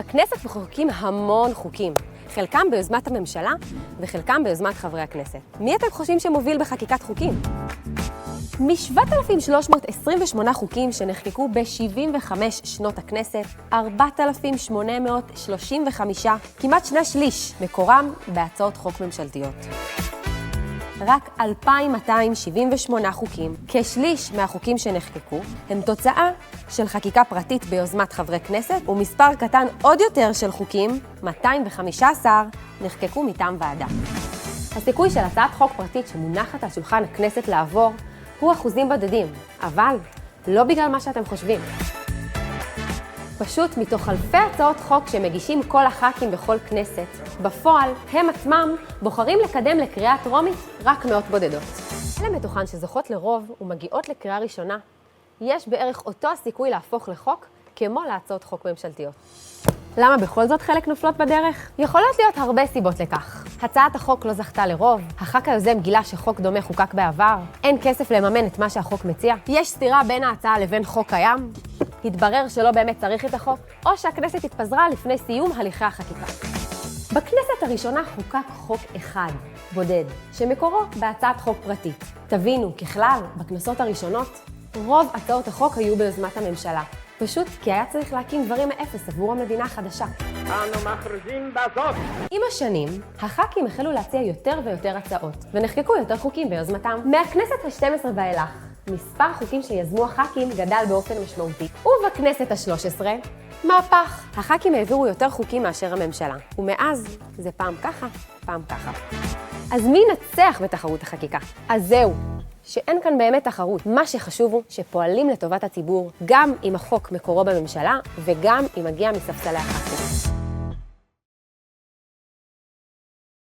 בכנסת מחוקקים המון חוקים, חלקם ביוזמת הממשלה וחלקם ביוזמת חברי הכנסת. מי אתם חושבים שמוביל בחקיקת חוקים? מ-7,328 חוקים שנחקקו ב-75 שנות הכנסת, 4,835, כמעט 2/3, מקורם בהצעות חוק ממשלתיות. רק 2,278 חוקים, כשליש מהחוקים שנחקקו, הם תוצאה של חקיקה פרטית ביוזמת חברי כנסת, ומספר קטן עוד יותר של חוקים, 215, נחקקו מטעם ועדה. הסיכוי של הצעת חוק פרטית שמונחת על שולחן הכנסת לעבור הוא אחוזים בודדים, אבל לא בגלל מה שאתם חושבים. פשוט מתוך אלפי הצעות חוק שמגישים כל הח"כים בכל כנסת, בפועל הם עצמם בוחרים לקדם לקריאה טרומית רק מאות בודדות. אלה מתוכן שזוכות לרוב ומגיעות לקריאה ראשונה, יש בערך אותו הסיכוי להפוך לחוק כמו להצעות חוק ממשלתיות. למה בכל זאת חלק נופלות בדרך? יכולות להיות הרבה סיבות לכך. הצעת החוק לא זכתה לרוב, הח"כ היוזם גילה שחוק דומה חוקק בעבר, אין כסף לממן את מה שהחוק מציע, יש סתירה בין ההצעה לבין חוק קיים, התברר שלא באמת צריך את החוק, או שהכנסת התפזרה לפני סיום הליכי החקיקה. בכנסת הראשונה חוקק חוק אחד, בודד, שמקורו בהצעת חוק פרטית. תבינו, ככלל, בכנסות הראשונות, רוב הצעות החוק היו ביוזמת הממשלה. פשוט כי היה צריך להקים דברים מאפס עבור המדינה החדשה. אנו מכריזים בזאת. עם השנים, הח"כים החלו להציע יותר ויותר הצעות, ונחקקו יותר חוקים ביוזמתם. מהכנסת ה-12 ואילך, מספר חוקים שיזמו הח"כים גדל באופן משמעותי. ובכנסת ה-13, מהפך. הח"כים העבירו יותר חוקים מאשר הממשלה, ומאז זה פעם ככה, פעם ככה. אז מי ינצח בתחרות החקיקה? אז זהו. שאין כאן באמת תחרות. מה שחשוב הוא שפועלים לטובת הציבור, גם אם החוק מקורו בממשלה וגם אם מגיע מספסלי הח"כים.